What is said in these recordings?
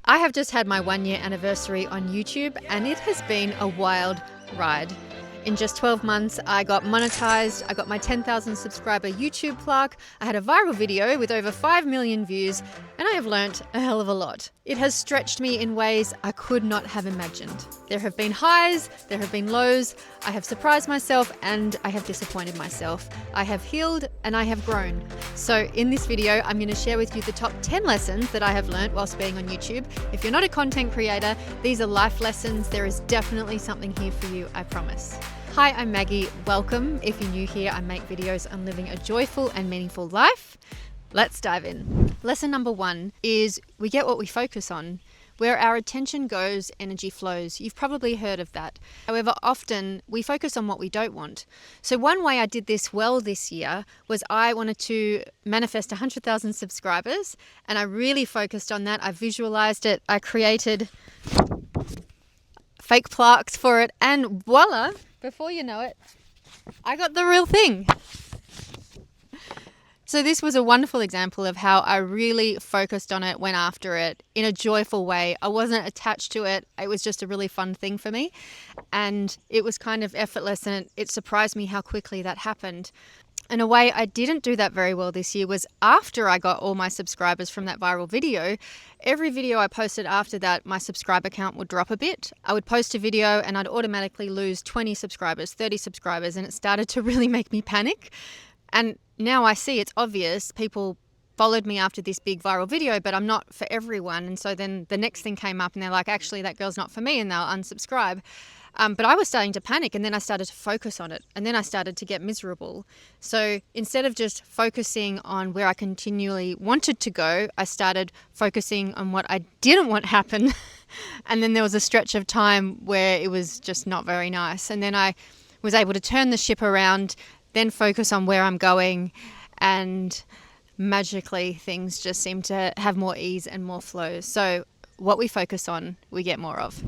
I have just had my 1-year anniversary on YouTube and it has been a wild ride. In just 12 months, I got monetized, I got my 10,000 subscriber YouTube plaque, I had a viral video with over 5 million views, and I have learnt a hell of a lot. It has stretched me in ways I could not have imagined. There have been highs, there have been lows, I have surprised myself and I have disappointed myself. I have healed and I have grown. So in this video, I'm going to share with you the top 10 lessons that I have learnt whilst being on YouTube. If you're not a content creator, these are life lessons. There is definitely something here for you, I promise. Hi, I'm Maggie. Welcome. If you're new here, I make videos on living a joyful and meaningful life. Let's dive in. Lesson number 1 is we get what we focus on. Where our attention goes, energy flows. You've probably heard of that. However, often we focus on what we don't want. So one way I did this well this year was I wanted to manifest 100,000 subscribers, and I really focused on that. I visualized it. I created fake plaques for it, and voila, before you know it, I got the real thing. So this was a wonderful example of how I really focused on it, went after it in a joyful way. I wasn't attached to it. It was just a really fun thing for me. And it was kind of effortless, and it surprised me how quickly that happened. In a way I didn't do that very well this year was after I got all my subscribers from that viral video, every video I posted after that, my subscriber count would drop a bit. I would post a video and I'd automatically lose 20 subscribers, 30 subscribers, and it started to really make me panic. And now I see it's obvious. People followed me after this big viral video, but I'm not for everyone. And so then the next thing came up and they're like, actually, that girl's not for me, and they'll unsubscribe. But I was starting to panic, and then I started to focus on it, and then I started to get miserable. So instead of just focusing on where I continually wanted to go, I started focusing on what I didn't want happen. And then there was a stretch of time where it was just not very nice. And then I was able to turn the ship around, then focus on where I'm going, and magically things just seem to have more ease and more flow. So what we focus on, we get more of.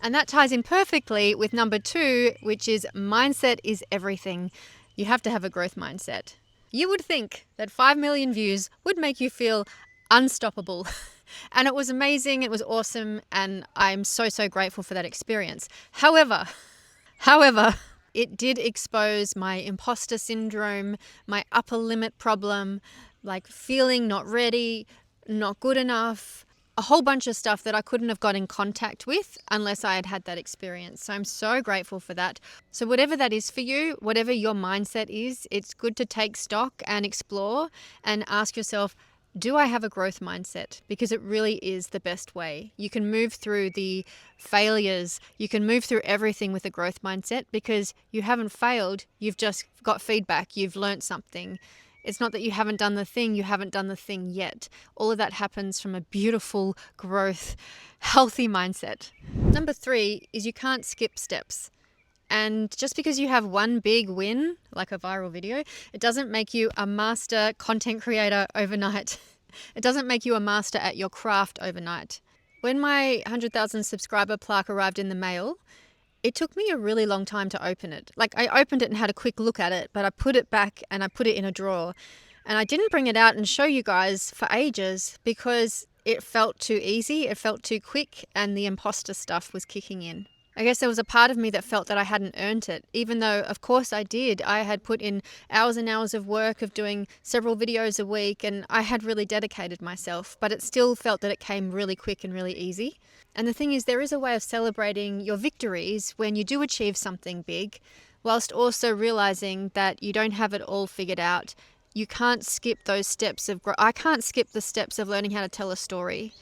And that ties in perfectly with number 2, which is mindset is everything. You have to have a growth mindset. You would think that 5 million views would make you feel unstoppable. And it was amazing. It was awesome. And I'm so grateful for that experience. However, it did expose my imposter syndrome, my upper limit problem, like feeling not ready, not good enough, a whole bunch of stuff that I couldn't have got in contact with unless I had had that experience. So I'm so grateful for that. So whatever that is for you, whatever your mindset is, it's good to take stock and explore and ask yourself, do I have a growth mindset? Because it really is the best way. You can move through the failures. You can move through everything with a growth mindset because you haven't failed. You've just got feedback. You've learned something. It's not that you haven't done the thing, you haven't done the thing yet. All of that happens from a beautiful growth, healthy mindset. Number 3 is you can't skip steps. And just because you have one big win, like a viral video, it doesn't make you a master content creator overnight. It doesn't make you a master at your craft overnight. When my 100,000 subscriber plaque arrived in the mail, it took me a really long time to open it. Like I opened it and had a quick look at it, but I put it back and I put it in a drawer. And I didn't bring it out and show you guys for ages because it felt too easy, it felt too quick, and the imposter stuff was kicking in. I guess there was a part of me that felt that I hadn't earned it, even though, of course, I did. I had put in hours and hours of work of doing several videos a week, and I had really dedicated myself, but it still felt that it came really quick and really easy. And the thing is, there is a way of celebrating your victories when you do achieve something big, whilst also realizing that you don't have it all figured out. You can't skip those steps of growth. I can't skip the steps of learning how to tell a story.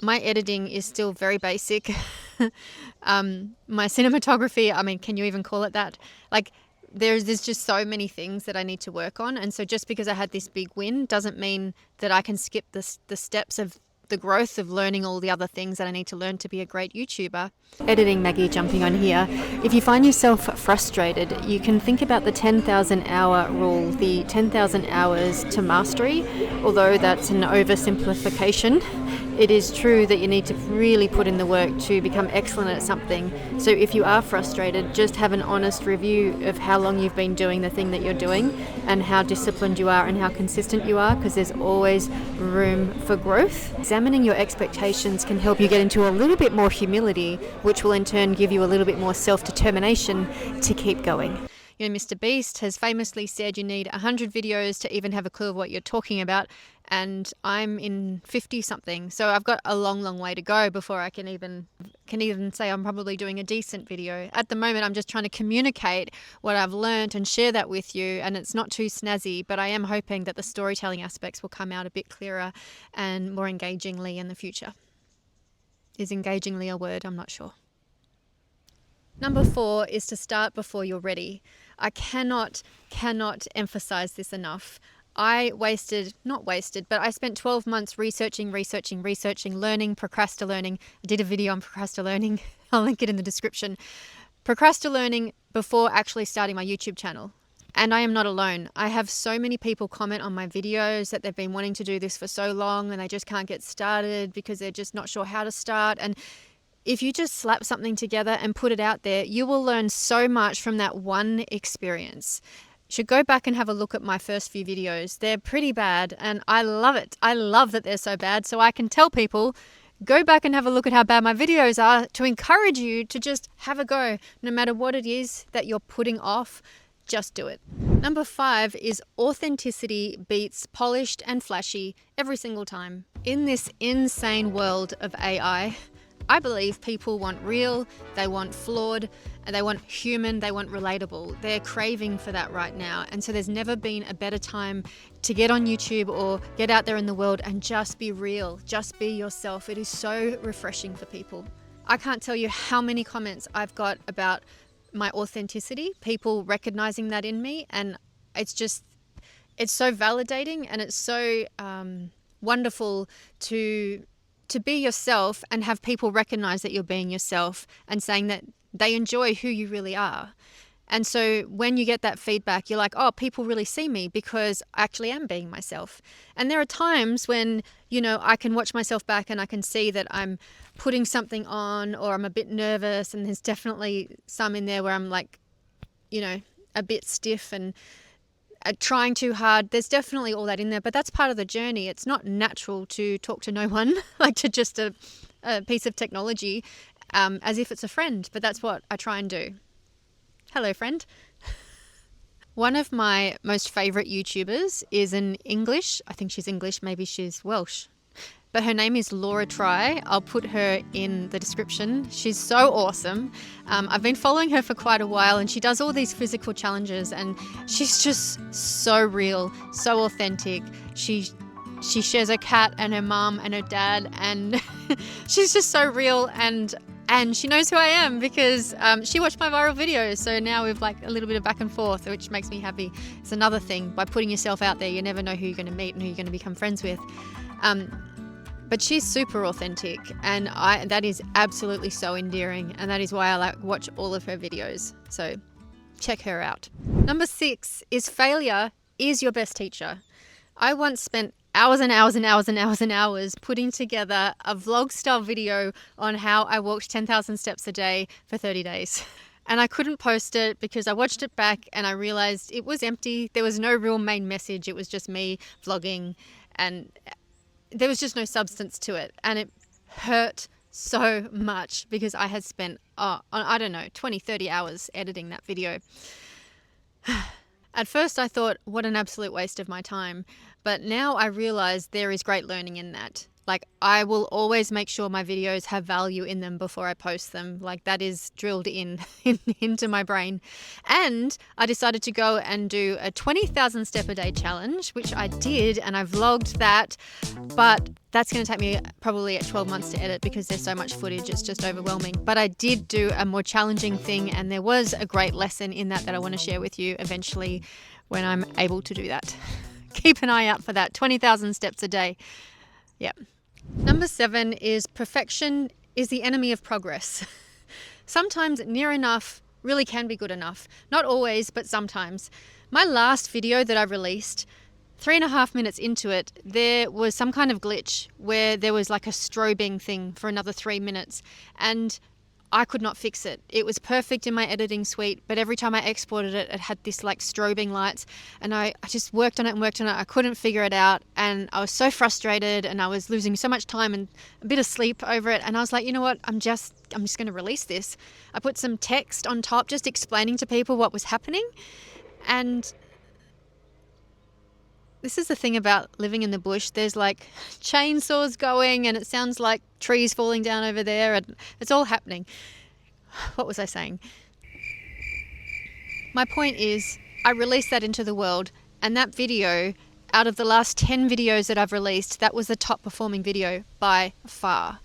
My editing is still very basic. My cinematography, I mean, can you even call it that? Like, there's just so many things that I need to work on. And so just because I had this big win doesn't mean that I can skip the steps of the growth of learning all the other things that I need to learn to be a great YouTuber. Editing Maggie jumping on here. If you find yourself frustrated, you can think about the 10,000 hour rule, the 10,000 hours to mastery, although that's an oversimplification. It is true that you need to really put in the work to become excellent at something. So if you are frustrated, just have an honest review of how long you've been doing the thing that you're doing and how disciplined you are and how consistent you are, because there's always room for growth. Examining your expectations can help you get into a little bit more humility, which will in turn give you a little bit more self-determination to keep going. You know, Mr. Beast has famously said you need 100 videos to even have a clue of what you're talking about, and I'm in 50 something, so I've got a long way to go before I can even say I'm probably doing a decent video. At the moment, I'm just trying to communicate what I've learned and share that with you, and it's not too snazzy, but I am hoping that the storytelling aspects will come out a bit clearer and more engagingly in the future. Is engagingly a word? I'm not sure. Number 4 is to start before you're ready. I cannot emphasize this enough. I spent 12 months researching, learning, procrastinating. I did a video on procrastinating. I'll link it in the description. Procrastinating before actually starting my YouTube channel. And I am not alone. I have so many people comment on my videos that they've been wanting to do this for so long and they just can't get started because they're just not sure how to start. And if you just slap something together and put it out there, you will learn so much from that one experience. You should go back and have a look at my first few videos. They're pretty bad and I love it. I love that they're so bad, so I can tell people, go back and have a look at how bad my videos are to encourage you to just have a go. No matter what it is that you're putting off, just do it. Number 5 is authenticity beats polished and flashy every single time. In this insane world of AI, I believe people want real, they want flawed, and they want human, they want relatable. They're craving for that right now. And so there's never been a better time to get on YouTube or get out there in the world and just be real, just be yourself. It is so refreshing for people. I can't tell you how many comments I've got about my authenticity, people recognizing that in me. And it's so validating and it's so wonderful to be yourself and have people recognize that you're being yourself and saying that they enjoy who you really are. And so when you get that feedback, you're like, oh, people really see me because I actually am being myself. And there are times when, I can watch myself back and I can see that I'm putting something on or I'm a bit nervous, and there's definitely some in there where I'm like, a bit stiff and trying too hard. There's definitely all that in there, but that's part of the journey. It's not natural to talk to no one, like to just a piece of technology, as if it's a friend, but that's what I try and do. Hello, friend. One of my most favorite YouTubers is I think she's English, maybe she's Welsh, but her name is Laura Try. I'll put her in the description. She's so awesome. I've been following her for quite a while and she does all these physical challenges and she's just so real, so authentic. She shares her cat and her mum and her dad, and she's just so real, and she knows who I am because she watched my viral videos. So now we've like a little bit of back and forth, which makes me happy. It's another thing. By putting yourself out there, you never know who you're going to meet and who you're going to become friends with. But she's super authentic, and that is absolutely so endearing, and that is why I watch all of her videos. So check her out. Number 6 is failure is your best teacher. I once spent hours and hours and hours and hours and hours putting together a vlog style video on how I walked 10,000 steps a day for 30 days. And I couldn't post it because I watched it back and I realized it was empty. There was no real main message. It was just me vlogging and there was just no substance to it. And it hurt so much because I had spent, 20, 30 hours editing that video. At first I thought, what an absolute waste of my time. But now I realize there is great learning in that. Like, I will always make sure my videos have value in them before I post them. Like, that is drilled into my brain. And I decided to go and do a 20,000 step a day challenge, which I did, and I vlogged that. But that's going to take me probably 12 months to edit because there's so much footage. It's just overwhelming. But I did do a more challenging thing, and there was a great lesson in that I want to share with you eventually when I'm able to do that. Keep an eye out for that. 20,000 steps a day. Yep. Number 7 is perfection is the enemy of progress. Sometimes near enough really can be good enough. Not always, but sometimes. My last video that I released 3.5 minutes into it, there was some kind of glitch where there was like a strobing thing for another 3 minutes, and I could not fix it. It was perfect in my editing suite, but every time I exported it, it had this like strobing lights, and I just worked on it and worked on it. I couldn't figure it out, and I was so frustrated, and I was losing so much time and a bit of sleep over it. And I was like, you know what? I'm just going to release this. I put some text on top, just explaining to people what was happening, and this is the thing about living in the bush. There's like chainsaws going, and it sounds like trees falling down over there, and it's all happening. What was I saying? My point is, I released that into the world, and that video, out of the last 10 videos that I've released, that was the top performing video by far.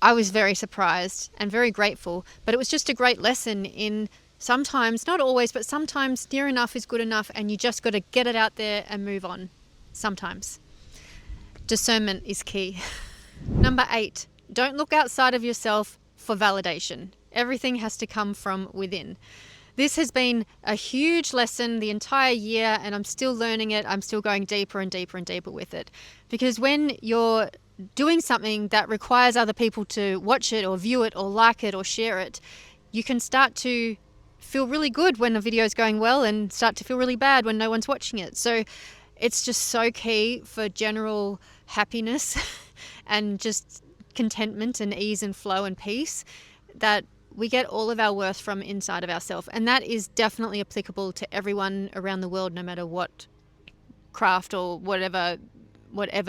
I was very surprised and very grateful, but it was just a great lesson in sometimes, not always, but sometimes near enough is good enough, and you just got to get it out there and move on. Sometimes. Discernment is key. Number 8, don't look outside of yourself for validation. Everything has to come from within. This has been a huge lesson the entire year, and I'm still learning it. I'm still going deeper and deeper and deeper with it. Because when you're doing something that requires other people to watch it or view it or like it or share it, you can start to feel really good when a video is going well and start to feel really bad when no one's watching it. So it's just so key for general happiness and just contentment and ease and flow and peace that we get all of our worth from inside of ourselves. And that is definitely applicable to everyone around the world, no matter what craft or whatever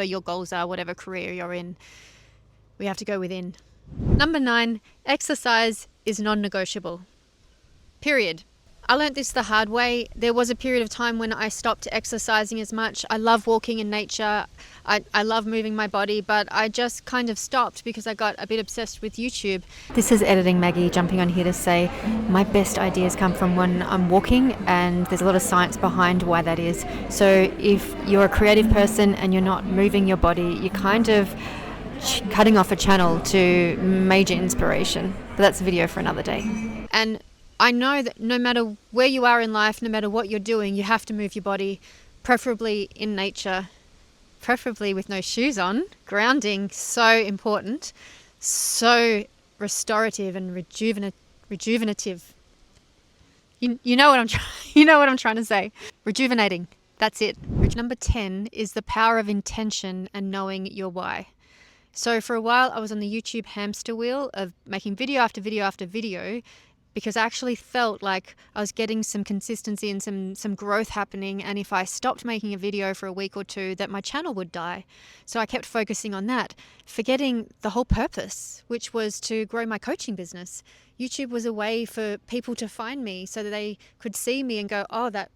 your goals are, whatever career you're in. We have to go within. Number 9, exercise is non-negotiable. Period. I learnt this the hard way. There was a period of time when I stopped exercising as much. I love walking in nature. I love moving my body, but I just kind of stopped because I got a bit obsessed with YouTube. This is Editing Maggie jumping on here to say my best ideas come from when I'm walking, and there's a lot of science behind why that is. So if you're a creative person and you're not moving your body, you're kind of cutting off a channel to major inspiration. But that's a video for another day. And I know that no matter where you are in life, no matter what you're doing, you have to move your body, preferably in nature, preferably with no shoes on. Grounding, so important, so restorative and rejuvenative. You know what I'm trying to say. Rejuvenating. That's it. Number 10 is the power of intention and knowing your why. So for a while, I was on the YouTube hamster wheel of making video after video after video, because I actually felt like I was getting some consistency and some growth happening. And if I stopped making a video for a week or two, that my channel would die. So I kept focusing on that, forgetting the whole purpose, which was to grow my coaching business. YouTube was a way for people to find me so that they could see me and go, oh, that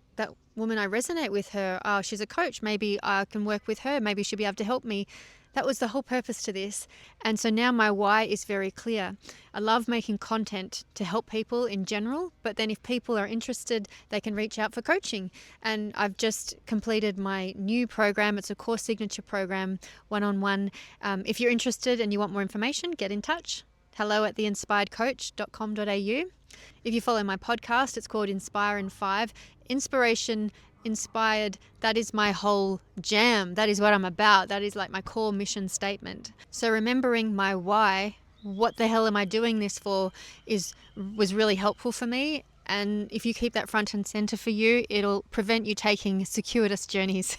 woman, I resonate with her. Oh, she's a coach. Maybe I can work with her. Maybe she'll be able to help me. That was the whole purpose to this. And so now my why is very clear. I love making content to help people in general, but then if people are interested, they can reach out for coaching. And I've just completed my new program. It's a core signature program, one-on-one. If you're interested and you want more information, get in touch. hello@theinspiredcoach.com.au. If you follow my podcast, it's called Inspire in 5. Inspiration, inspired, that is my whole jam. That is what I'm about. That is like my core mission statement. So remembering my why, what the hell am I doing this for, was really helpful for me. And if you keep that front and center for you, it'll prevent you taking circuitous journeys.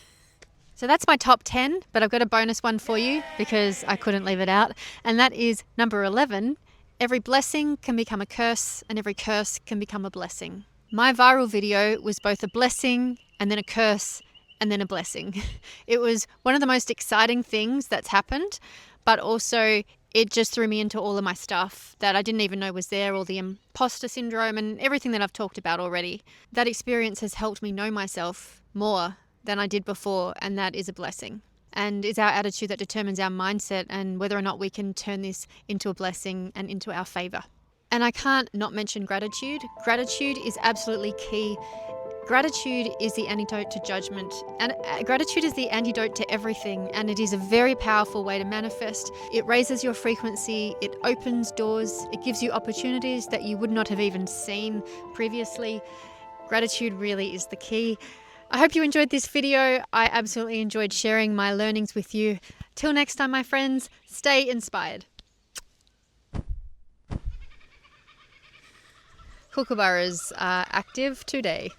So that's my top 10, but I've got a bonus one for you because I couldn't leave it out. And that is number 11. Every blessing can become a curse, and every curse can become a blessing. My viral video was both a blessing and then a curse and then a blessing. It was one of the most exciting things that's happened, but also it just threw me into all of my stuff that I didn't even know was there, all the imposter syndrome and everything that I've talked about already. That experience has helped me know myself more than I did before, and that is a blessing. And it's our attitude that determines our mindset and whether or not we can turn this into a blessing and into our favor. And I can't not mention gratitude. Gratitude is absolutely key. Gratitude is the antidote to judgment, and gratitude is the antidote to everything, and it is a very powerful way to manifest. It raises your frequency, it opens doors, it gives you opportunities that you would not have even seen previously. Gratitude really is the key. I hope you enjoyed this video. I absolutely enjoyed sharing my learnings with you. Till next time, my friends, stay inspired. Kookaburras are active today.